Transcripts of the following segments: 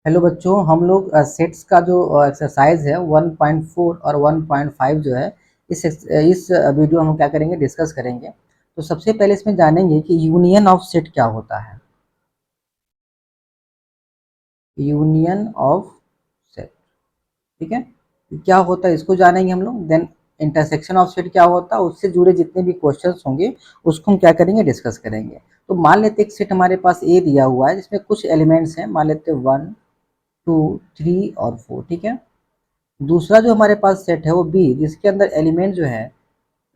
Hello बच्चों, हम लोग सेट्स का जो एक्सरसाइज है 1.4 और 1.5 जो है इस वीडियो में हम क्या करेंगे, डिस्कस करेंगे। तो सबसे पहले इसमें जानेंगे कि यूनियन ऑफ सेट क्या होता है। यूनियन ऑफ सेट, ठीक है, क्या होता है इसको जानेंगे हम लोग। देन इंटरसेक्शन ऑफ सेट क्या होता है, उससे जुड़े जितने भी क्वेश्चंस होंगे उसको हम क्या करेंगे, डिस्कस करेंगे। तो मान लेते एक सेट हमारे पास ए दिया हुआ है जिसमें कुछ एलिमेंट्स हैं, मान लेते 1, 2, 3 और 4, ठीक है। दूसरा जो हमारे पास सेट है वो बी, जिसके अंदर एलिमेंट जो है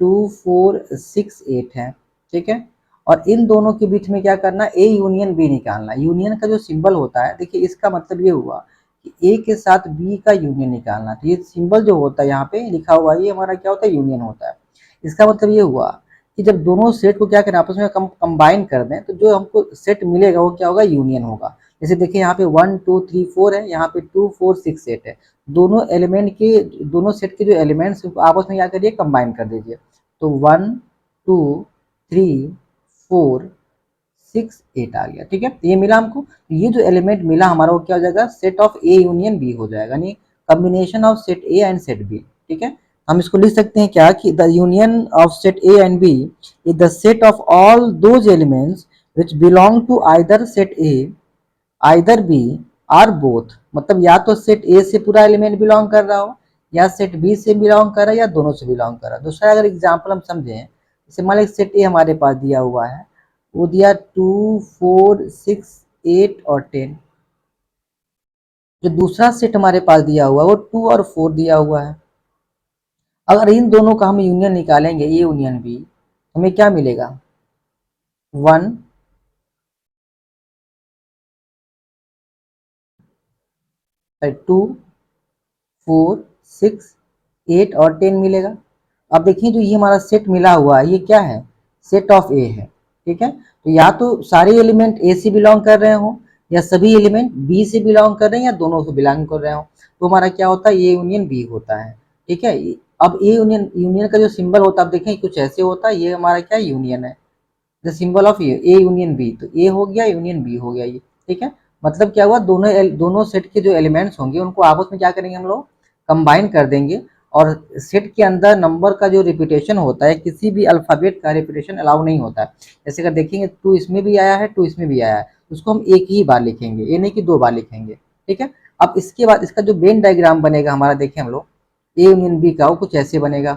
2, 4, 6, 8 है, ठीक है। और इन दोनों के बीच में क्या करना, ए यूनियन बी निकालना। यूनियन का जो सिंबल होता है, देखिए इसका मतलब ये हुआ कि ए के साथ बी का यूनियन निकालना। तो ये सिंबल जो होता है यहाँ पे लिखा हुआ, ये हमारा क्या होता है, यूनियन होता है। इसका मतलब ये हुआ कि जब दोनों सेट को क्या करें, आपस में कंबाइन कर दें, तो जो हमको सेट मिलेगा वो क्या होगा, यूनियन होगा। जैसे देखिए यहाँ पे 1, 2, 3, 4 है, यहाँ पे 2, 4, 6, 8 है। दोनों एलिमेंट के, दोनों सेट के जो एलिमेंट्स आपस में क्या करिए, कंबाइन कर दीजिए। तो 1, 2, 3, 4, 6, 8 आ गया, ठीक है। ये मिला हमको। ये जो एलिमेंट मिला हमारा वो क्या हो जाएगा, set of A union B हो जाएगा, यानी combination of set A and set B, ठीक है। हम इसको लिख सकते हैं क्या कि the union of set A and B is the set of all those elements which belong to either set A, either B or both. मतलब या तो सेट ए से पूरा एलिमेंट बिलोंग कर रहा हो, या सेट बी से बिलोंग कर रहा है, या दोनों से बिलोंग कर रहा है। दूसरा अगर एग्जाम्पल हम समझें, जैसे मान लीजिए सेट ए हमारे पास दिया हुआ है, वो दिया 2, 4, 6, 8 और 10। जो दूसरा सेट हमारे पास दिया हुआ है वो 2 और 4 दिया हुआ है। अगर इन दोनों का हम यूनियन निकालेंगे, ए यूनियन बी, हमें क्या मिलेगा, 1, 2, 4, 6, 8 और 10 मिलेगा। अब देखिए जो ये हमारा सेट मिला हुआ है ये क्या है, सेट ऑफ ए है, ठीक है। तो या तो सारे एलिमेंट ए से बिलोंग कर रहे हो, या सभी एलिमेंट बी से बिलोंग कर रहे हैं, या दोनों से बिलोंग कर रहे हो। तो हमारा क्या होता है, ए यूनियन बी होता है, ठीक है। अब ए यूनियन, यूनियन का जो सिंबल होता है, आप देखें कुछ ऐसे होता है, ये हमारा क्या यूनियन है, the symbol of A union B. तो ए हो गया, यूनियन बी हो गया ये, ठीक है। मतलब क्या हुआ, दोनों सेट के जो एलिमेंट्स होंगे उनको आपस में क्या करेंगे, हम लोग कंबाइन कर देंगे। और सेट के अंदर नंबर का जो रिपीटेशन होता है, किसी भी अल्फाबेट का रिपीटेशन अलाउ नहीं होता है। जैसे अगर देखेंगे 2 इसमें भी आया है, 2 इसमें भी आया है, उसको हम एक ही बार लिखेंगे, ये नहीं कि 2 बार लिखेंगे, ठीक है। अब इसके बाद इसका जो वेन डायग्राम बनेगा हमारा, देखें हम लोग ए यूनियन बी का, वो कुछ ऐसे बनेगा।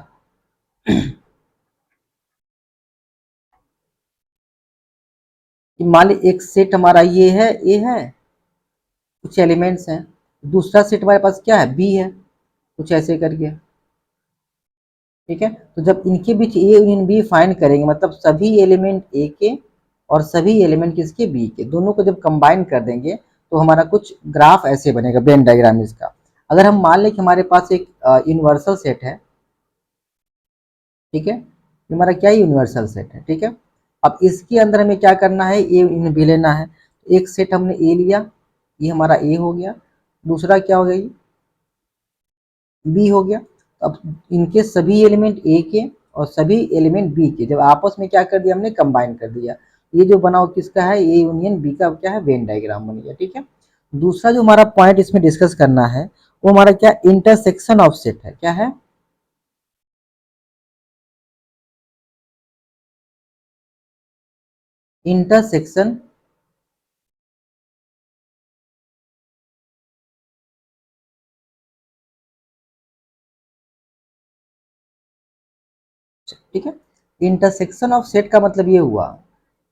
कि मान ली एक सेट हमारा ये है, ए है, कुछ एलिमेंट्स हैं। दूसरा सेट हमारे पास क्या है, बी है, कुछ ऐसे करके, ठीक है। तो जब इनके बीच ए यूनियन बी फाइंड करेंगे, मतलब सभी एलिमेंट ए के और सभी एलिमेंट किसके, बी के, दोनों को जब कंबाइन कर देंगे तो हमारा कुछ ग्राफ ऐसे बनेगा, वेन डायग्राम इसका। अगर हम मान लें कि हमारे पास एक यूनिवर्सल सेट है, ठीक है, ये हमारा क्या यूनिवर्सल सेट है, ठीक है। अब इसके अंदर हमें क्या करना है, ए यूनियन बी लेना है। एक सेट हमने ए लिया, ये हमारा ए हो गया। दूसरा क्या हो गया, ये बी हो गया। अब इनके सभी एलिमेंट ए के और सभी एलिमेंट बी के जब आपस में क्या कर दिया, हमने कंबाइन कर दिया, ये जो बना वो किसका है, ए यूनियन बी का क्या है, वेन डायग्राम बन गया, ठीक है। दूसरा जो हमारा पॉइंट इसमें डिस्कस करना है वो हमारा क्या, इंटरसेक्शन ऑफ सेट है, क्या है, इंटरसेक्शन, ठीक है। इंटरसेक्शन ऑफ सेट का मतलब ये हुआ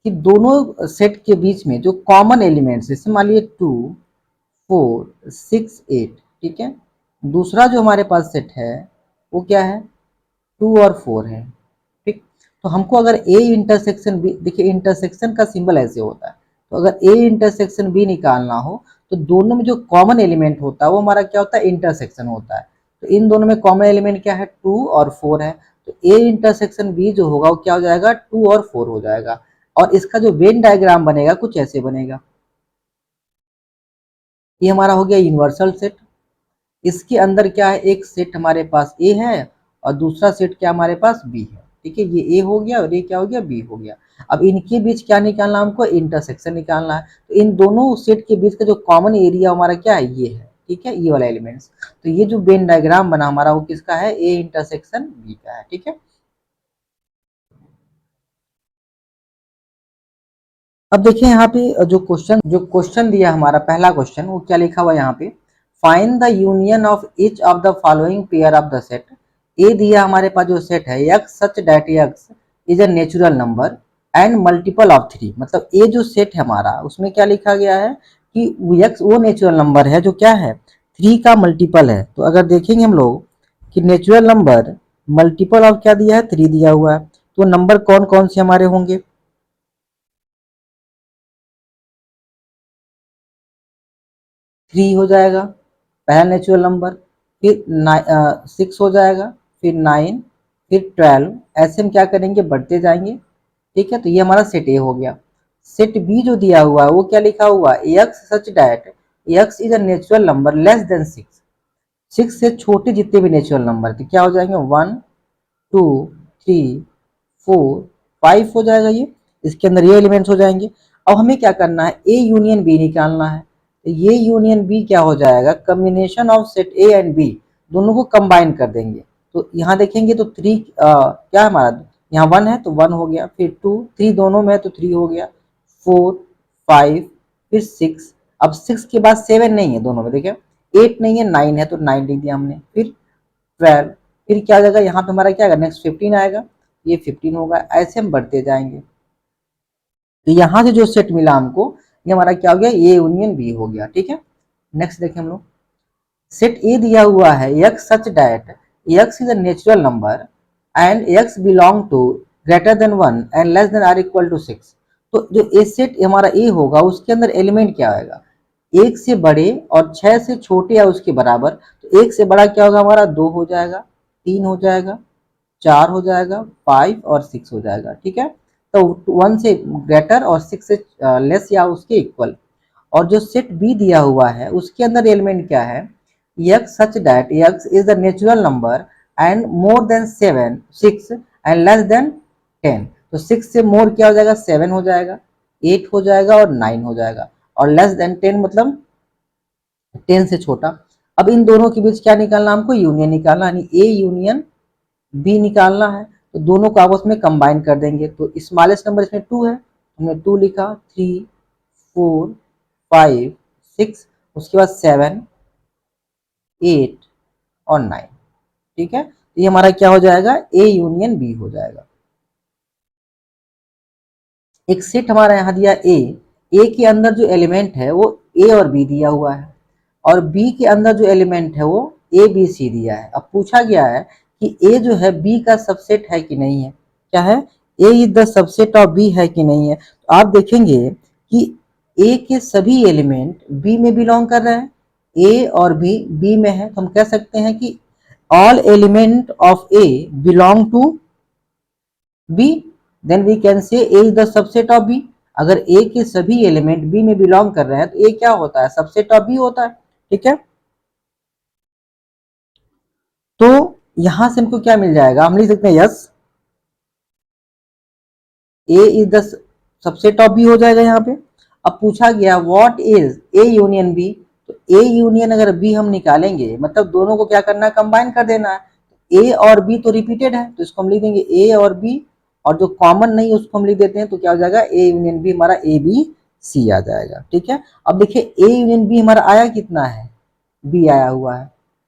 कि दोनों सेट के बीच में जो कॉमन एलिमेंट्स, जैसे मान लीजिए 2, 4, 6, 8, ठीक है। दूसरा जो हमारे पास सेट है वो क्या है, 2 और 4 है, ठीक। तो हमको अगर ए इंटरसेक्शन बी, देखिए इंटरसेक्शन का सिंबल ऐसे होता है, तो अगर ए इंटरसेक्शन बी निकालना हो तो दोनों में जो कॉमन एलिमेंट होता है वो हमारा क्या होता है, इंटरसेक्शन होता है। तो इन दोनों में कॉमन एलिमेंट क्या है, 2 और 4 है। तो ए इंटरसेक्शन बी जो होगा वो क्या हो जाएगा, 2 और 4 हो जाएगा। और इसका जो वेन डायग्राम बनेगा कुछ ऐसे बनेगा। ये हमारा हो गया यूनिवर्सल सेट। इसके अंदर क्या है, एक सेट हमारे पास ए है और दूसरा सेट क्या हमारे पास बी है, ठीक है। ये ए हो गया और ये क्या हो गया, बी हो गया। अब इनके बीच क्या निकालना, हमको इंटरसेक्शन निकालना है। तो इन दोनों सेट के बीच का जो कॉमन एरिया हमारा क्या है, ये है, ठीक है, ये वाला एलिमेंट्स। तो ये जो वेन डायग्राम बना हमारा वो किसका है, ए इंटरसेक्शन बी का है, ठीक है। अब देखिए यहाँ पे जो क्वेश्चन दिया हमारा पहला क्वेश्चन, वो क्या लिखा हुआ है यहाँ पे, find the union of each of the following pair of the set. A दिया हमारे पास जो सेट है x such that x is a natural number and multiple of three. मतलब ए जो सेट है हमारा उसमें क्या लिखा गया है कि एक्स वो नेचुरल नंबर है जो क्या है, थ्री का मल्टीपल है। तो अगर देखेंगे हम लोग कि नेचुरल नंबर मल्टीपल ऑफ क्या दिया है, थ्री दिया हुआ है, तो नंबर कौन कौन से हमारे होंगे, थ्री हो जाएगा पहला नेचुरल नंबर, फिर 6 हो जाएगा, फिर 9, फिर 12, ऐसे हम क्या करेंगे, बढ़ते जाएंगे, ठीक है। तो ये हमारा सेट ए हो गया। सेट बी जो दिया हुआ है वो क्या लिखा हुआ है, x such that x is a natural number less than 6। 6 से छोटे जितने भी नेचुरल नंबर थे क्या हो जाएंगे, 1, 2, 3, 4, 5 हो जाएगा ये, इसके अंदर ये एलिमेंट्स हो जाएंगे। अब हमें क्या करना है, ए यूनियन बी निकालना है। तो ये यूनियन बी क्या हो जाएगा, combination of set A and B, दोनों को कंबाइन कर देंगे। तो यहाँ देखेंगे तो थ्री क्या है हमारा, यहाँ 1 है तो 1 हो गया, फिर 2, 3 दोनों में है तो 3 हो गया, 4, 5, फिर 6। अब 6 के बाद 7 नहीं है दोनों में, देखिए 8 नहीं है, 9 है तो 9 लिख दिया हमने, फिर 12, फिर क्या आ जाएगा यहाँ पे हमारा क्या आएगा, नेक्स्ट 15 आएगा, ये 15 होगा, ऐसे हम बढ़ते जाएंगे। तो यहाँ से जो सेट मिला हमको, ये हमारा क्या हो गया, ए यूनियन बी हो गया, ठीक है। नेक्स्ट देखें हम लोग, सेट ए दिया हुआ है x such that x is a natural number and x belong to greater than 1 and less than or equal to 6। तो जो ए सेट हमारा ए होगा उसके अंदर एलिमेंट क्या आएगा, एक से बड़े और 6 से छोटे या उसके बराबर। तो एक से बड़ा क्या होगा हमारा, 2 हो जाएगा, 3 हो जाएगा, 4 हो जाएगा, 5 और 6 हो जाएगा, ठीक है। तो 1 से ग्रेटर और 6 से लेस या उसके इक्वल। और जो सेट बी दिया हुआ है उसके अंदर एलिमेंट क्या है, x such that x is the natural number and more than 7 6 and less than 10। तो 6 से मोर क्या हो जाएगा, 7 हो जाएगा, 8 हो जाएगा और 9 हो जाएगा, और लेस देन 10 मतलब 10 से छोटा। अब इन दोनों के बीच क्या निकालना, हमको यूनियन निकालना, यानी ए यूनियन बी निकालना है। तो दोनों को आपस में कंबाइन कर देंगे। तो स्मॉलेस्ट नंबर इसमें 2 है, हमने 2 लिखा, 3, 4, 5, 6, उसके बाद 7, 8 और 9, ठीक है। तो ये हमारा क्या हो जाएगा, ए यूनियन बी हो जाएगा। एक सेट हमारा यहाँ दिया ए के अंदर जो एलिमेंट है वो ए और बी दिया हुआ है, और बी के अंदर जो एलिमेंट है वो ए बी सी दिया है। अब पूछा गया है कि ए जो है बी का सबसेट है कि नहीं है, क्या है, A is the subset of B है कि नहीं है। तो आप देखेंगे कि ए के सभी एलिमेंट बी में बिलोंग कर रहे हैं, ए और बी में है, तो हम कह सकते हैं कि all element of A belong to B, then we can say A is the subset of B। अगर A के सभी एलिमेंट B में बिलोंग कर रहे हैं तो A क्या होता है, सबसेट ऑफ B होता है, ठीक है। तो यहां से हमको क्या मिल जाएगा, हम लिख सकते हैं yes A is the subset of B हो जाएगा यहाँ पे। अब पूछा गया what is A union B, तो A यूनियन अगर B हम निकालेंगे मतलब दोनों को क्या करना है, कंबाइन कर देना है। A और B तो रिपीटेड है तो इसको हम लिख देंगे A और B, और जो कॉमन नहीं है उसको हम लिख देते हैं, तो क्या हो जाएगा A यूनियन B हमारा A B C आ जाएगा, ठीक है। अब देखिए A यूनियन B हमारा आया कितना है, B आया हुआ है।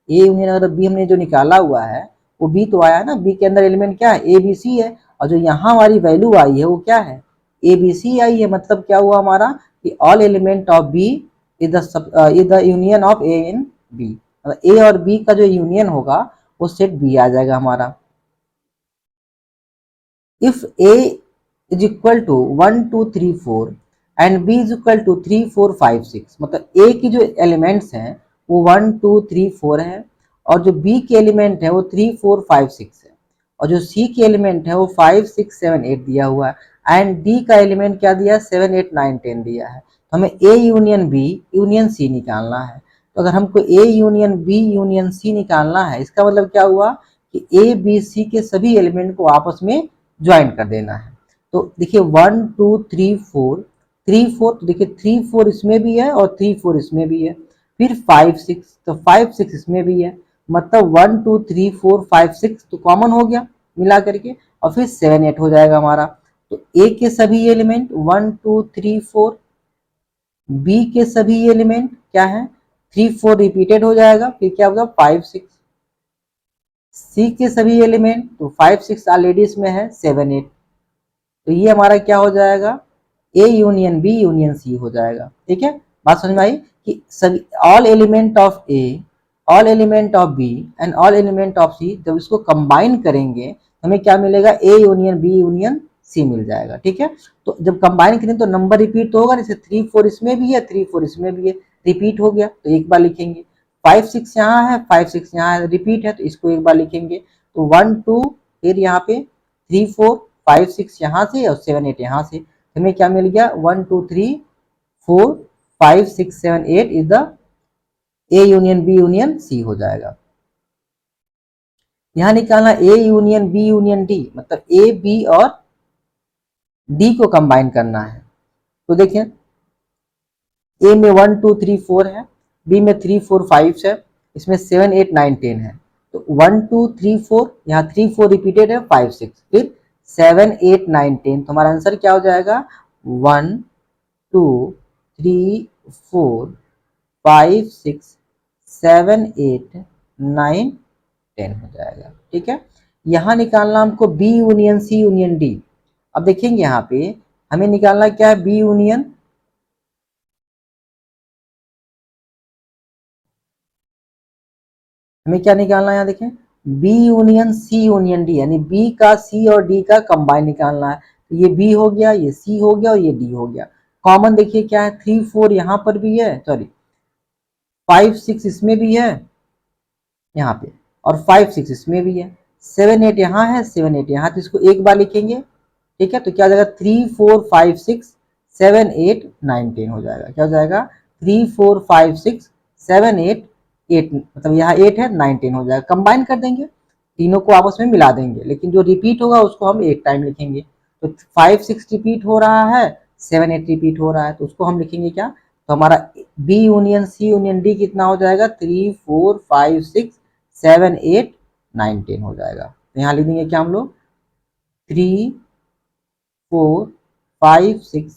A यूनियन अगर B हमने जो निकाला हुआ है वो B तो आया ना, B के अंदर एलिमेंट क्या है, A B C है, और जो यहाँ हमारी वैल्यू आई है वो क्या है, ए बी सी आई है। मतलब क्या हुआ हमारा कि all element of B is the union of A in B. A और बी का जो यूनियन होगा वो सेट बी आ जाएगा हमारा। If A is equal to 1 2 3 4 and B is equal to 3 4 5 6, मतलब ए की जो एलिमेंट्स हैं वो 1 2 3 4 है, और जो बी के एलिमेंट है वो 3 4 5 6 है, और जो सी के एलिमेंट है वो 5 6 7 8 दिया हुआ है, एंड डी का एलिमेंट क्या दिया, 7 8 9 10 दिया है। तो हमें A union B union C निकालना है। तो अगर हमको A union B union C निकालना है, इसका मतलब क्या हुआ कि ए बी सी के सभी एलिमेंट को आपस में ज्वाइन कर देना है। तो देखिए 1 2 3 4, 3 4, तो देखिए 3 4 इसमें भी है और 3 4 इसमें भी है। फिर 5 6, तो 5 6 इसमें भी है। मतलब 1 2 3 4 5 6 तो कॉमन हो गया मिला करके, और फिर 7 8 हो जाएगा हमारा। तो ए के सभी एलिमेंट 1 2 3 4, बी के सभी एलिमेंट क्या है 3 4 रिपीटेड हो जाएगा, फिर क्या होगा 5 6। सी के सभी एलिमेंट तो 5 6 ऑलरेडी इसमें है 7 8, तो ये हमारा क्या हो जाएगा A union B union C हो जाएगा। ठीक है, बात समझ में आई कि सभी all element of A, all element of B and all element of C, जब इसको कंबाइन करेंगे हमें क्या मिलेगा A union B union C मिल जाएगा। ठीक है, तो जब कंबाइन करें तो नंबर रिपीट तो होगा, जैसे 3 4 इसमें भी है 3 4 इसमें भी है, रिपीट हो गया तो एक बार लिखेंगे। 5 6 यहाँ है 5 6 यहाँ है, रिपीट है तो इसको एक बार लिखेंगे। तो 1 2, फिर यहाँ पे 3 4 5 6 यहाँ से और 7 8 यहाँ से, हमें क्या मिल गया 1 2 3 4 5 6 7 8 is the A union B union C हो जाएगा। यहां निकालना A union B union D, मतलब ए बी और डी को कंबाइन करना है। तो देखिए ए में 1 2 3 4 है, बी में 3 4 5 है, इसमें 7 8 9 10 है। तो 1 2 3 4, यहाँ 3 4 रिपीटेड है 5 6, फिर 7 8 9 10, तो हमारा आंसर क्या हो जाएगा 1 2 3 4 5 6 7 8 9 10 हो जाएगा। ठीक है, यहां निकालना हमको B union C union D. अब देखेंगे यहाँ पे हमें निकालना क्या है बी यूनियन, हमें क्या निकालना है यहाँ देखें B union C union D, यानी बी का सी और डी का कंबाइन निकालना है। तो ये बी हो गया, ये सी हो गया और ये डी हो गया। कॉमन देखिए क्या है 3 4 यहाँ पर भी है, सॉरी 5 6 इसमें भी है यहाँ पे, और 5 6 इसमें भी है, 7 8 यहाँ है 7 8 यहाँ, तो इसको एक बार लिखेंगे। ठीक है, तो क्या हो जाएगा 3 4 5 6 7 8 9 10 हो जाएगा। क्या हो जाएगा 3 4 5 6 7 8 8, मतलब यहाँ 8 है 9 10 हो जाएगा। कंबाइन कर देंगे, तीनों को आपस में मिला देंगे, लेकिन जो रिपीट होगा उसको हम एक टाइम लिखेंगे। तो 5 6 रिपीट हो रहा है, 7 8 रिपीट हो रहा है, तो उसको हम लिखेंगे क्या, तो हमारा B union C union D कितना हो जाएगा 3 4 5 6 7 8 9 10 हो जाएगा। तो यहाँ लिख देंगे क्या हम लोग 3 4 5 6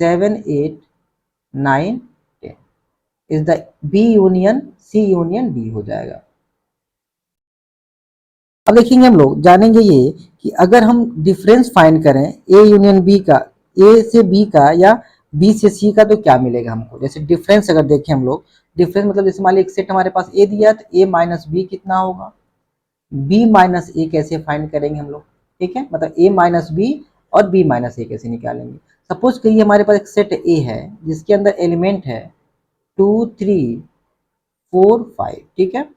7 8 9 10 is the B union C union D हो जाएगा। अब देखेंगे हम लोग जानेंगे ये कि अगर हम डिफरेंस फाइंड करें ए यूनियन बी का, ए से बी का या बी से सी का, तो क्या मिलेगा हमको। जैसे डिफरेंस अगर देखें हम लोग, डिफरेंस मतलब जैसे मान लीजिए एक सेट हमारे पास ए दिया है तो ए माइनस बी कितना होगा, बी माइनस ए कैसे फाइंड करेंगे हम लोग। ठीक है, मतलब ए माइनस बी और बी माइनस ए कैसे निकालेंगे। सपोज करिए हमारे पास एक सेट ए है जिसके अंदर एलिमेंट है 2 3 4 5, ठीक है,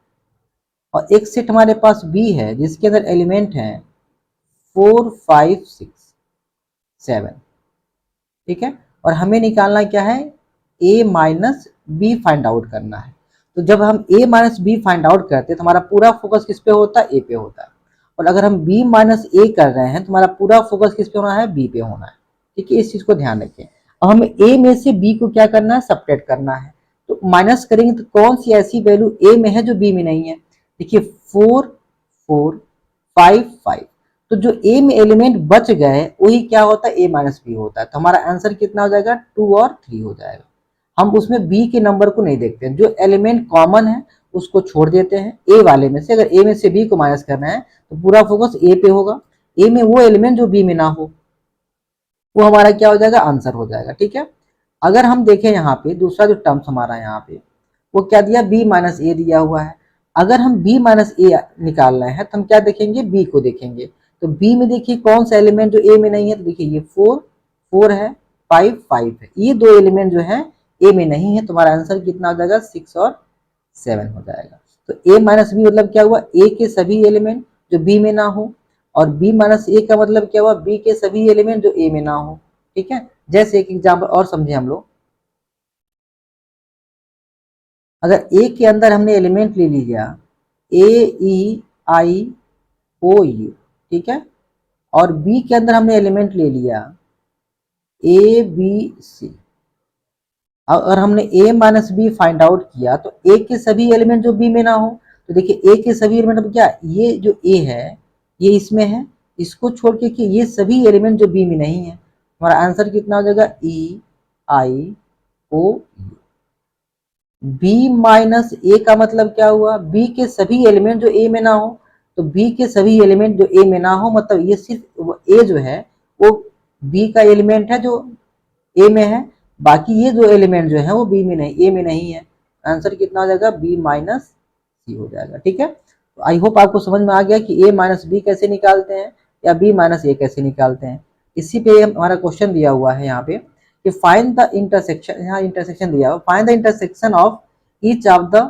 और एक सेट हमारे पास बी है जिसके अंदर एलिमेंट है 4 5 6 7। ठीक है, और हमें निकालना क्या है a minus B find out करना है। तो जब हम a minus B find out करते हैं तो हमारा पूरा फोकस किस पे होता है, a पे होता है। और अगर हम b माइनस ए कर रहे हैं तो हमारा पूरा फोकस किस पे होना है, b पे होना है। ठीक है, इस चीज को ध्यान रखें। अब हमें a में से b को क्या करना है, सब्ट्रैक्ट करना है। तो माइनस करेंगे तो कौन सी ऐसी वैल्यू a में है जो b में नहीं है। देखिए 4 4 5 5, तो जो ए में एलिमेंट बच गए वही क्या होता है, ए माइनस बी होता है। तो हमारा आंसर कितना हो जाएगा 2 और 3 हो जाएगा। हम उसमें बी के नंबर को नहीं देखते हैं, जो एलिमेंट कॉमन है उसको छोड़ देते हैं। ए वाले में से अगर ए में से बी को माइनस करना है तो पूरा फोकस ए पे होगा, ए में वो एलिमेंट जो बी में ना हो वो हमारा क्या हो जाएगा, आंसर हो जाएगा। ठीक है, अगर हम देखें यहाँ पे दूसरा जो टर्म्स हमारा यहाँ पे वो क्या दिया, बी माइनस ए दिया हुआ है। अगर हम b माइनस ए निकाल रहे हैं तो हम क्या देखेंगे, b को देखेंगे। तो b में देखिए कौन सा एलिमेंट जो a में नहीं है, तो देखिए ये 4 4 है, 5 5 है, ये दो एलिमेंट जो है a में नहीं है। तुम्हारा आंसर कितना हो जाएगा 6 और 7 हो जाएगा। तो a माइनस बी मतलब क्या हुआ, a के सभी एलिमेंट जो b में ना हो, और b माइनस ए का मतलब क्या हुआ, b के सभी एलिमेंट जो a में ना हो। ठीक है, जैसे एक एग्जाम्पल और समझे हम लोग, अगर ए के अंदर हमने एलिमेंट ले लिया ए ई आई ओ यू, ठीक है, और बी के अंदर हमने एलिमेंट ले लिया ए बी सी। अगर हमने a minus B find out किया तो a के सभी एलिमेंट जो b में ना हो, तो देखिए a के सभी एलिमेंट मतलब क्या, ये जो a है ये इसमें है, इसको छोड़ के कि ये सभी एलिमेंट जो b में नहीं है, हमारा आंसर कितना हो जाएगा e i o b minus a का मतलब क्या हुआ, b के सभी एलिमेंट जो a में ना हो, तो b के सभी एलिमेंट जो a में ना हो मतलब ये सिर्फ a जो है वो b का एलिमेंट है जो a में है, बाकी ये जो एलिमेंट जो है वो बी में नहीं, ए में नहीं है। आंसर कितना हो जाएगा बी माइनस सी हो जाएगा। ठीक है, तो आई होप आपको समझ में आ गया कि ए माइनस बी कैसे निकालते हैं या बी माइनस ए कैसे निकालते हैं। इसी पे हमारा क्वेश्चन दिया हुआ है यहाँ पे कि फाइंड द इंटरसेक्शन, यहाँ इंटरसेक्शन दिया हुआ, find the intersection of each of the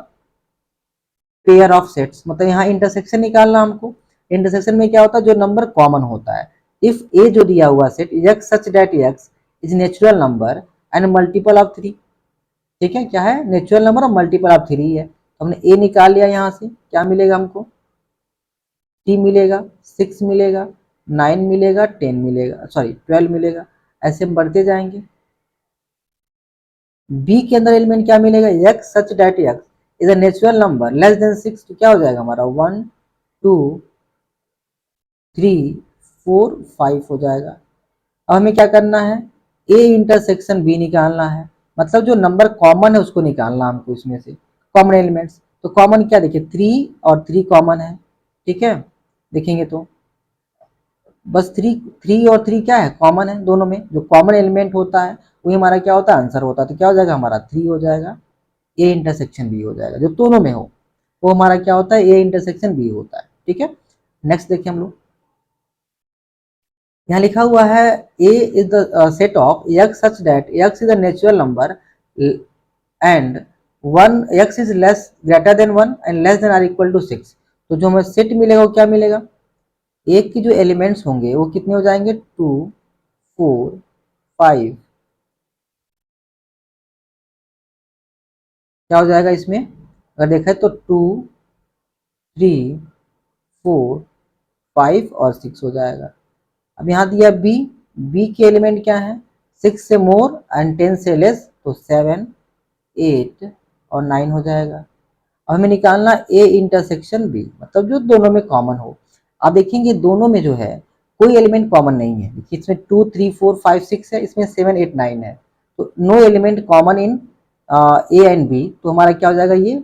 pair of sets, मतलब यहाँ इंटरसेक्शन निकालना हमको। इंटरसेक्शन में क्या होता है, जो नंबर कॉमन होता है। इफ ए जो दिया हुआ set x such that x is natural number and multiple of 3, ठीक है, क्या है नेचुरल नंबर और मल्टीपल ऑफ 3 है, तो हमने ए निकाल लिया, यहाँ से क्या मिलेगा हमको 3 मिलेगा, 6 मिलेगा, 9 मिलेगा, 10 मिलेगा, सॉरी 12 मिलेगा, ऐसे हम बढ़ते जाएंगे। बी के अंदर एलिमेंट क्या मिलेगा, x such that x is a natural number less than 6, तो क्या हो जाएगा हमारा 1 2 3 4 5 हो जाएगा। अब हमें क्या करना है, ए इंटरसेक्शन बी निकालना है, मतलब जो नंबर कॉमन है उसको निकालना हमको इसमें से, कॉमन एलिमेंट्स। तो कॉमन क्या, देखिए 3 और 3 कॉमन है, ठीक है, देखेंगे तो बस 3 और 3 क्या है कॉमन है, दोनों में जो कॉमन एलिमेंट होता है वही हमारा क्या होता है आंसर होता है। तो क्या हो जाएगा हमारा 3 हो जाएगा, ए इंटरसेक्शन बी हो जाएगा, जो दोनों में हो वो हमारा क्या होता है ए इंटरसेक्शन बी होता है। ठीक है, नेक्स्ट देखिए हम लोग, यहाँ लिखा हुआ है A is the set of x such that x is a natural number and one x is less greater than 1 and less than or equal to 6। तो जो हमें सेट मिलेगा वो क्या मिलेगा, एक की जो एलिमेंट्स होंगे वो कितने हो जाएंगे 2 4 5, क्या हो जाएगा इसमें अगर देखा तो 2 3 4 5 और 6 हो जाएगा। अब यहाँ दिया बी, बी के एलिमेंट क्या है 6 से मोर एंड 10 से लेस, तो 7 8 और 9 हो जाएगा। अब हमें निकालना ए इंटरसेक्शन बी, मतलब जो दोनों में कॉमन हो। आप देखेंगे दोनों में जो है कोई एलिमेंट कॉमन नहीं है, इसमें 2 3 4 5 6 है, इसमें 7 8 9 है, तो no element common in A and B, तो हमारा क्या हो जाएगा ये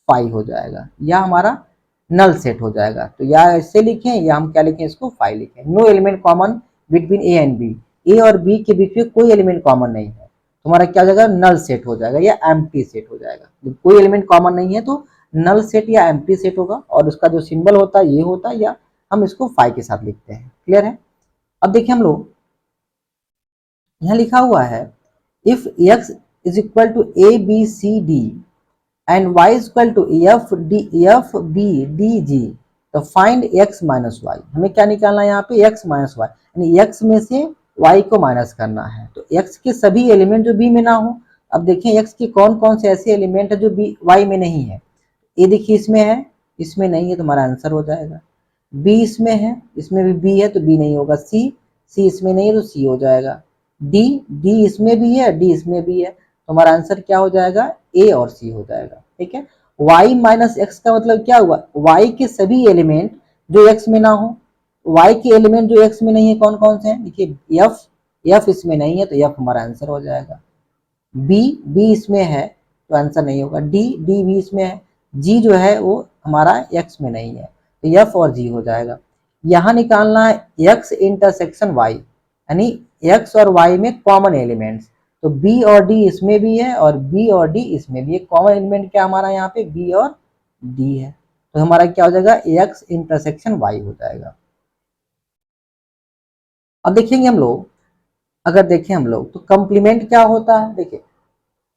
5 हो जाएगा, या हमारा नल सेट हो जाएगा। तो या ऐसे लिखें या हम क्या लिखें इसको 5 लिखें। No element common between A and B, A और बी के बीच में कोई एलिमेंट कॉमन नहीं है, तो हमारा क्या हो जाएगा नल सेट हो जाएगा या एम्प्टी सेट हो जाएगा। जब कोई एलिमेंट कॉमन नहीं है तो नल सेट या एम्प्टी सेट होगा, और उसका जो सिंबल होता है ये होता है, या हम इसको 5 के साथ लिखते हैं। क्लियर है। अब देखिए हम लोग यहाँ लिखा हुआ है if x is equal to A B C D and y is equal to F B D G, तो फाइंड x माइनस वाई। हमें क्या निकालना है यहाँ पे x माइनस वाई, यानी x में से y को माइनस करना है। तो x के सभी एलिमेंट जो b में ना हो, अब देखें x के कौन कौन से ऐसे एलिमेंट है जो b y में नहीं है, ये देखिए इसमें है, इसमें नहीं है, तो हमारा आंसर हो जाएगा। b इसमें है, इसमें भी b है तो b नहीं होगा, c इसमें नहीं है तो c हो जाएगा, d इसमें भी है, d इसमें भी है, तो हमारा आंसर क्या हो जाएगा a और c हो जाएगा। ठीक है, y माइनस एक्स का मतलब क्या हुआ, y के सभी एलिमेंट जो x में ना हो, y के एलिमेंट जो x में नहीं है कौन कौन से हैं, देखिए f इसमें नहीं है तो f हमारा आंसर हो जाएगा, b इसमें है तो आंसर नहीं होगा, d भी इसमें है, g जो है वो हमारा x में नहीं है, तो f और g हो जाएगा। यहाँ निकालना है x इंटरसेक्शन y, यानी x और y में कॉमन एलिमेंट्स, तो b और d इसमें भी है और b और d इसमें भी है। कॉमन एलिमेंट क्या हमारा यहाँ पे b और d है, तो हमारा क्या हो जाएगा x इंटरसेक्शन y हो जाएगा। अब देखेंगे हम लोग, अगर देखें हम लोग तो कंप्लीमेंट क्या होता है। देखिए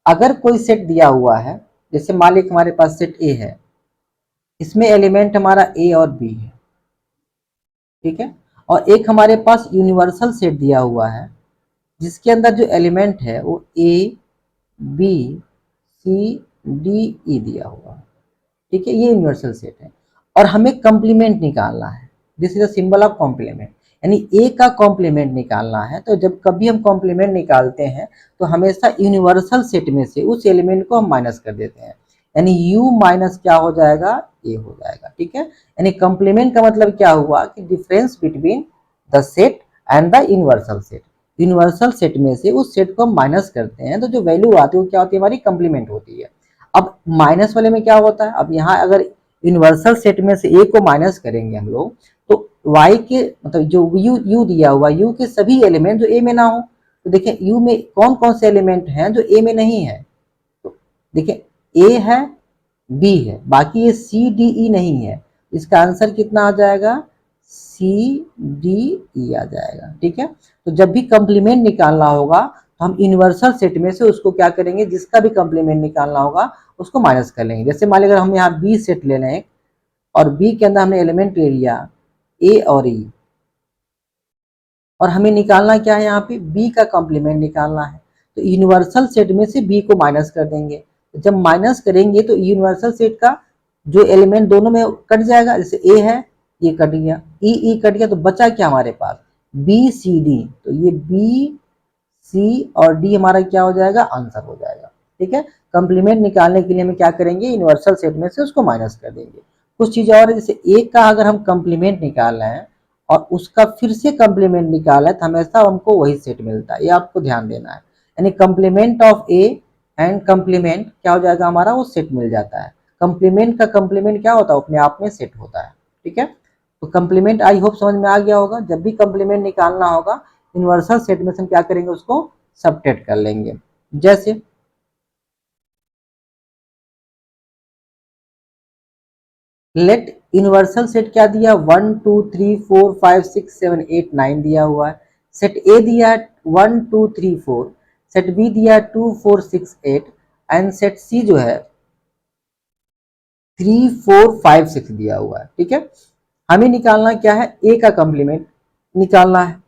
अगर कोई सेट दिया हुआ है, जैसे मान लीजिए हमारे पास सेट ए है, इसमें एलिमेंट हमारा ए और बी है, ठीक है, और एक हमारे पास यूनिवर्सल सेट दिया हुआ है जिसके अंदर जो एलिमेंट है वो ए बी सी डी ई दिया हुआ है, ठीक है, ये यूनिवर्सल सेट है और हमें कंप्लीमेंट निकालना है। This is a symbol of complement, यानी ए का कॉम्प्लीमेंट निकालना है। तो जब कभी हम कॉम्प्लीमेंट निकालते हैं तो हमेशा यूनिवर्सल सेट में से उस एलिमेंट को हम माइनस कर देते हैं, यानी यू माइनस क्या हो जाएगा, ए हो जाएगा। ठीक है, यानी कॉम्प्लीमेंट का मतलब क्या हुआ कि difference between the set and the universal set. Universal set में से उस सेट को हम माइनस करते हैं तो जो वैल्यू आती है वो क्या होती है, हमारी कॉम्प्लीमेंट होती है। अब माइनस वाले में क्या होता है, अब यहाँ अगर यूनिवर्सल सेट में से ए को माइनस करेंगे हम लोग तो y के मतलब जो u दिया हुआ u के सभी एलिमेंट जो a में ना हो, तो देखिए u में कौन कौन से एलिमेंट हैं जो a में नहीं है, तो देखिए a है, b है, बाकी ये c d e नहीं है। इसका आंसर कितना आ जाएगा, c d e आ जाएगा। ठीक है, तो जब भी कंप्लीमेंट निकालना होगा तो हम यूनिवर्सल सेट में से उसको क्या करेंगे, जिसका भी कंप्लीमेंट निकालना होगा उसको माइनस कर लेंगे। जैसे मान लीजिए अगर हम यहाँ बी सेट ले लें और बी के अंदर हमने एलिमेंट ले लिया ए और ई, और हमें निकालना क्या है, यहाँ पे बी का कॉम्प्लीमेंट निकालना है, तो यूनिवर्सल सेट में से बी को माइनस कर देंगे। जब माइनस करेंगे तो यूनिवर्सल सेट का जो एलिमेंट दोनों में कट जाएगा, जैसे ए है ये कट गया, ई कट गया, तो बचा क्या हमारे पास, बी सी डी, तो ये बी सी और डी हमारा क्या हो जाएगा, आंसर हो जाएगा। ठीक है, कंप्लीमेंट निकालने के लिए हम क्या करेंगे, यूनिवर्सल सेट में से उसको माइनस कर देंगे। कुछ चीज़ और है, जैसे ए का अगर हम कंप्लीमेंट निकाल रहे हैं और उसका फिर से कंप्लीमेंट निकाला है तो हमेशा हमको वही सेट मिलता है, ये आपको ध्यान देना है। यानी complement of A and complement क्या हो जाएगा हमारा, वो सेट मिल जाता है। कंप्लीमेंट का कंप्लीमेंट क्या होता है, अपने आप में सेट होता है। ठीक है, तो कंप्लीमेंट आई होप समझ में आ गया होगा। जब भी कंप्लीमेंट निकालना होगा यूनिवर्सल सेट में से हम क्या करेंगे, उसको सबट्रैक्ट कर लेंगे। जैसे लेट यूनिवर्सल सेट क्या दिया, 1 2 3 4 5 6 7 8 9 दिया हुआ है। सेट ए दिया 1 2 3 4, सेट बी दिया 2 4 6 8 एंड सेट सी जो है 3 4 5 6 दिया हुआ है। ठीक है, हमें निकालना क्या है, ए का कंप्लीमेंट निकालना है।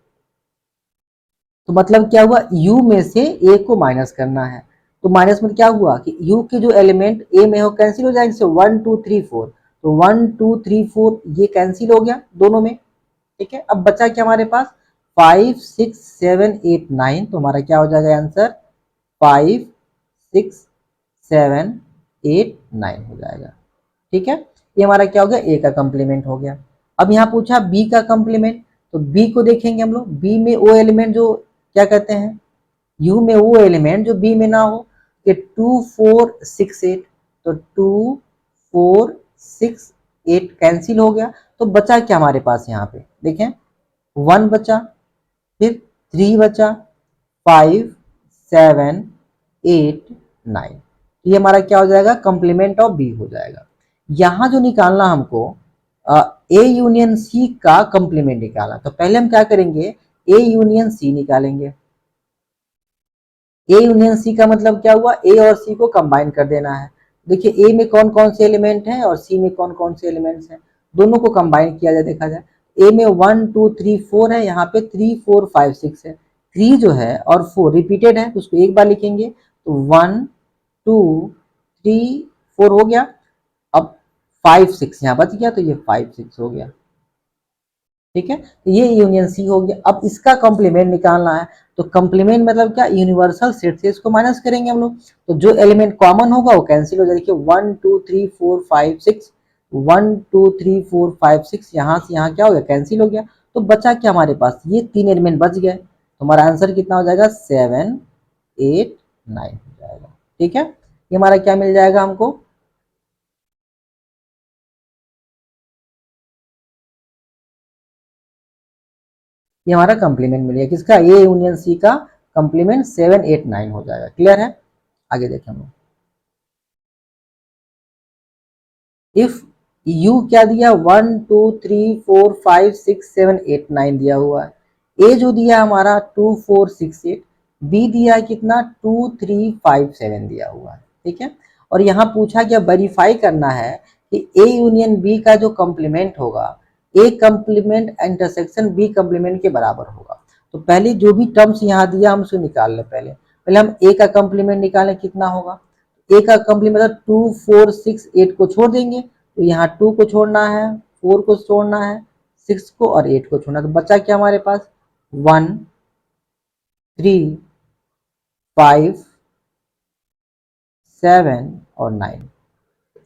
तो मतलब क्या हुआ, u में से a को माइनस करना है। तो माइनस में क्या हुआ कि u के जो एलिमेंट a में हो कैंसिल हो जाएंगे, जैसे 1 2 3 4, तो 1 2 3 4 ये कैंसिल हो गया दोनों में। ठीक है, अब बचा क्या हमारे पास, 5 6 7 8 9, तो हमारा क्या हो जाएगा आंसर, 5 6 7 8 9 हो जाएगा। ठीक है, ये हमारा क्या हो गया, ए का कंप्लीमेंट हो गया। अब यहाँ पूछा बी का कंप्लीमेंट, तो बी को देखेंगे हम लोग, बी में वो एलिमेंट जो क्या कहते हैं, यू में वो एलिमेंट जो बी में ना हो, कि 2 4 6 8, तो 2 4 6 8 कैंसिल हो गया। तो बचा क्या हमारे पास, यहाँ पे देखें 1 बचा, फिर 3 बचा, 5 7 8 9, ये हमारा क्या हो जाएगा, कंप्लीमेंट ऑफ बी हो जाएगा। यहाँ जो निकालना हमको ए यूनियन सी का कंप्लीमेंट निकालना, तो पहले हम क्या करेंगे, ए यूनियन सी निकालेंगे। ए यूनियन सी का मतलब क्या हुआ, ए और सी को कंबाइन कर देना है। देखिए ए में कौन कौन से एलिमेंट हैं और सी में कौन कौन से एलिमेंट्स हैं, दोनों को कंबाइन किया जाए, देखा जाए ए में 1 2 3 4 है, यहाँ पे 3 4 5 6 है। 3 जो है और 4 रिपीटेड है तो उसको एक बार लिखेंगे, तो 1 2 3 4 हो गया। अब 5 6 यहाँ बच गया, तो ये 5 6 हो गया। ठीक है, तो ये यूनियन सी हो गया। अब इसका कॉम्प्लीमेंट निकालना है, तो कॉम्प्लीमेंट मतलब क्या, यूनिवर्सल सेट से इसको माइनस करेंगे हम लोग, तो जो एलिमेंट कॉमन होगा वो कैंसिल हो जाएगा। देखिए 1 2 3 4 5 6, 1 2 3 4 5 6 यहाँ से यहाँ क्या हो गया, कैंसिल हो गया। तो बचा क्या हमारे पास, ये 3 एलिमेंट बच गए, तो हमारा आंसर कितना हो जाएगा, 7 8 9 हो जाएगा। ठीक है, ये हमारा क्या मिल जाएगा हमको, ये हमारा कंप्लीमेंट मिल गया किसका, ए यूनियन सी का कंप्लीमेंट 7 8 9 हो जाएगा। क्लियर है, आगे देखें हम लोग। इफ यू क्या दिया, 1 2 3 4 5 6 7 8 9 दिया हुआ है। ए जो दिया हमारा 2 4 6 8, बी दिया कितना 2 3 5 7 दिया हुआ है। ठीक है, और यहाँ पूछा क्या, वेरीफाई करना है कि ए यूनियन बी का जो कंप्लीमेंट होगा, ए कंप्लीमेंट इंटरसेक्शन बी कंप्लीमेंट के बराबर होगा। तो पहले जो भी टर्म्स यहाँ दिया हम उसको निकाल लें। पहले पहले हम ए का कंप्लीमेंट निकालें, कितना होगा, ए का कंप्लीमेंट मतलब 2 4 6 8 को छोड़ देंगे, तो यहाँ 2 को छोड़ना है, 4 को छोड़ना है, 6 को और 8 को छोड़ना, तो बचा क्या हमारे पास 1 3 5 7 और 9।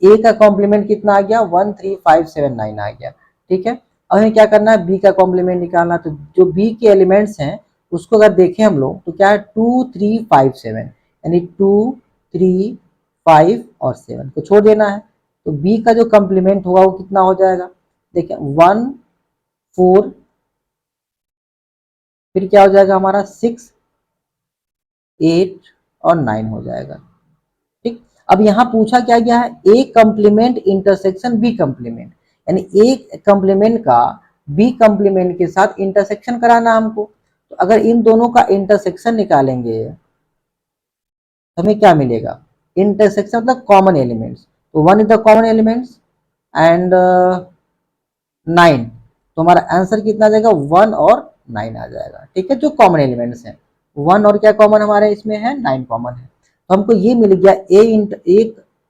ए का कॉम्प्लीमेंट कितना आ गया 1 3 5 7 9 आ गया। ठीक है, अब हमें क्या करना है बी का कॉम्प्लीमेंट निकालना। तो जो बी के एलिमेंट्स हैं उसको अगर देखें हम लोग तो क्या है 2 3 5 7, यानी 2 3 5 और 7 को छोड़ देना है। तो बी का जो कॉम्प्लीमेंट होगा वो कितना हो जाएगा, देखिए 1 4, फिर क्या हो जाएगा हमारा 6 8 और 9 हो जाएगा। ठीक, अब यहाँ पूछा क्या गया है A complement intersection B complement, यानी ए कॉम्प्लीमेंट का बी कॉम्प्लीमेंट के साथ इंटरसेक्शन कराना हमको। तो अगर इन दोनों का इंटरसेक्शन निकालेंगे तो हमें क्या मिलेगा, इंटरसेक्शन मतलब कॉमन एलिमेंट्स। तो 1 is the common elements and 9, तो हमारा आंसर कितना आ जाएगा 1 और 9 आ जाएगा। ठीक है, जो कॉमन एलिमेंट्स हैं 1 और क्या कॉमन हमारे इसमें है 9 कॉमन है। तो हमको ये मिल गया A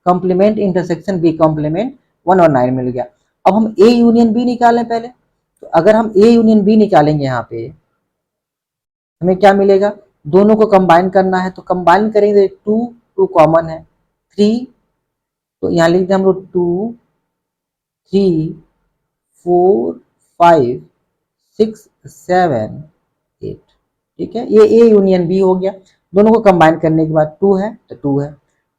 complement intersection B complement 1 और 9 मिल गया। अब हम ए यूनियन बी निकालें पहले। तो अगर हम ए यूनियन बी निकालेंगे यहाँ पे हमें क्या मिलेगा, दोनों को कंबाइन करना है। तो कंबाइन करेंगे 2 2 कॉमन है 3, तो यहाँ लिख दें हम लोग 2 3 4 5 6 7 8। ठीक है, ये ए यूनियन बी हो गया। दोनों को कंबाइन करने के बाद 2 है तो 2 है,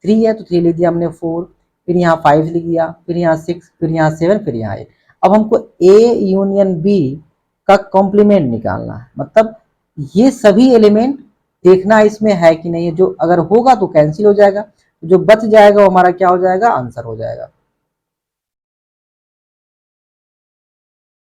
3 है तो 3 लिख दिया हमने 4, फिर यहाँ 5 लिख दिया, फिर यहाँ 6, फिर यहाँ 7, फिर यहाँ 8। अब हमको ए यूनियन बी का कॉम्प्लीमेंट निकालना है, मतलब ये सभी एलिमेंट देखना इसमें है कि नहीं है। जो अगर होगा तो कैंसिल हो जाएगा, जो बच जाएगा वो हमारा क्या हो जाएगा आंसर हो जाएगा।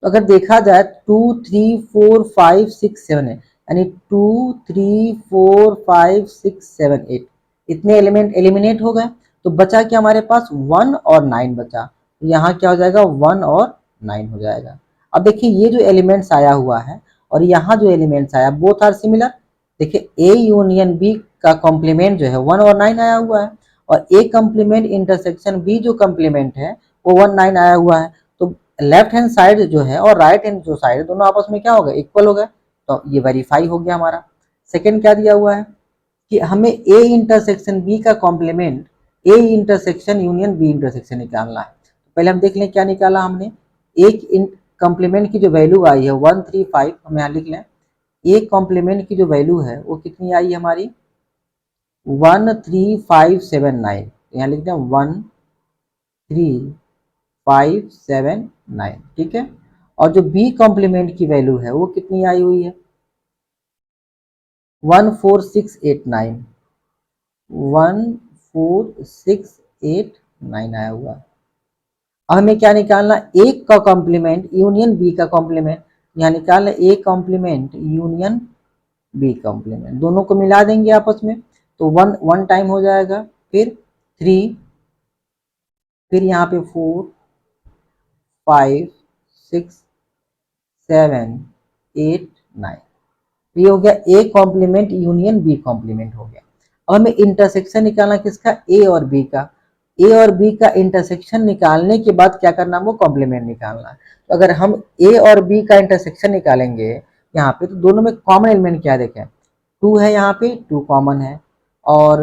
तो अगर देखा जाए 2 3 4 5 6 7 है, यानी 2 3 4 5 6 7 8 इतने एलिमेंट एलिमिनेट हो गए। तो बचा क्या हमारे पास 1 और 9 बचा। तो यहाँ क्या हो जाएगा 1 और 9 हो जाएगा। अब देखिए ये जो एलिमेंट्स आया हुआ है और यहाँ जो एलिमेंट्स आया बोथ आर सिमिलर। देखिए ए यूनियन बी का कॉम्प्लीमेंट जो है 1 और 9 आया हुआ है, और ए कॉम्प्लीमेंट इंटरसेक्शन बी जो कॉम्प्लीमेंट है वो 1 9 आया हुआ है। तो लेफ्ट हैंड साइड जो है और राइट हैंड जो साइड दोनों आपस में क्या हो गए इक्वल हो गए। तो ये वेरीफाई हो गया हमारा। सेकंड क्या दिया हुआ है कि हमें ए इंटरसेक्शन बी का complement A intersection union B intersection निकालना है। पहले हम देख लें क्या निकाला हमने। एक कॉम्प्लीमेंट की जो वैल्यू आई है 135, हम यहाँ लिख लें। एक कॉम्प्लीमेंट की जो वैल्यू है वो कितनी आई हमारी 13579, यहाँ लिखते हैं 13579। ठीक है, और जो बी कॉम्प्लीमेंट की वैल्यू है वो कितनी आई हुई है 14689, 14689 आया हुआ। अब हमें क्या निकालना, एक का कॉम्प्लीमेंट यूनियन बी का कॉम्प्लीमेंट, यहाँ निकालना A complement union B complement, दोनों को मिला देंगे आपस में तो 1 टाइम हो जाएगा, फिर 3, फिर यहाँ पे 4 5 6 7 8 9। ये हो गया A complement union B complement हो गया। अब हमें इंटरसेक्शन निकालना किसका ए और बी का। ए और बी का इंटरसेक्शन निकालने के बाद क्या करना है वो कॉम्प्लीमेंट निकालना है। तो अगर हम ए और बी का इंटरसेक्शन निकालेंगे यहाँ पे तो दोनों में कॉमन एलिमेंट क्या देखें 2 है, यहाँ पे 2 कॉमन है, और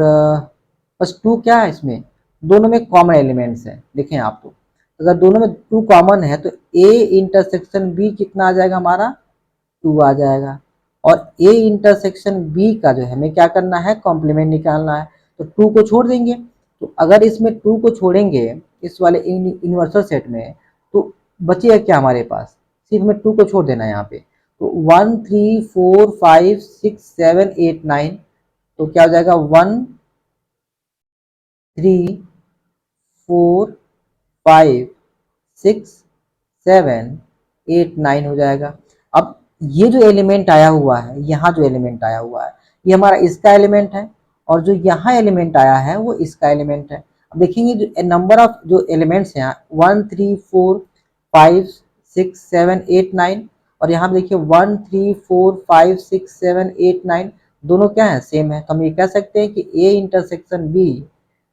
बस 2 क्या है इसमें दोनों में कॉमन एलिमेंट्स हैं। देखें आप तो अगर दोनों में 2 कॉमन है तो ए इंटरसेक्शन बी कितना आ जाएगा हमारा 2 आ जाएगा, और ए इंटरसेक्शन बी का जो है हमें क्या करना है कॉम्प्लीमेंट निकालना है। तो 2 को छोड़ देंगे, तो अगर इसमें 2 को छोड़ेंगे इस वाले यूनिवर्सल सेट में तो बचेगा क्या हमारे पास, सिर्फ में 2 को छोड़ देना है यहाँ पे। तो 1 3 4 5 6 7 8 9, तो क्या हो जाएगा 1 3 4 5 6 7 8 9 हो जाएगा। अब ये जो एलिमेंट आया हुआ है, यहाँ जो एलिमेंट आया हुआ है ये हमारा इसका एलिमेंट है, और जो यहाँ एलिमेंट आया है वो इसका एलिमेंट है। अब देखेंगे जो नंबर ऑफ जो एलिमेंट्स हैं 1 3 4 5 6 7 8 9, और यहाँ पे देखिए 1 3 4 5 6 7 8 9 दोनों क्या है सेम है। तो हम ये कह सकते हैं कि ए इंटरसेक्शन बी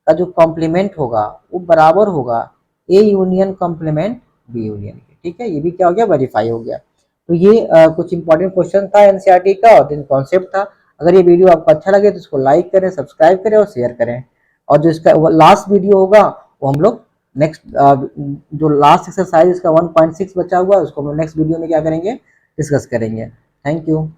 का जो कॉम्प्लीमेंट होगा वो बराबर होगा A union complement B union के। ठीक है, ये भी क्या हो गया, वेरीफाई हो गया। तो ये कुछ इंपॉर्टेंट क्वेश्चन था एनसीईआरटी का और दिन कॉन्सेप्ट था। अगर ये वीडियो आपको अच्छा लगे तो इसको लाइक करें, सब्सक्राइब करें और शेयर करें। और जो इसका लास्ट वीडियो होगा वो हम लोग नेक्स्ट जो लास्ट एक्सरसाइज इसका 1.6 बचा हुआ है उसको हम नेक्स्ट वीडियो में क्या करेंगे, डिस्कस करेंगे। Thank you.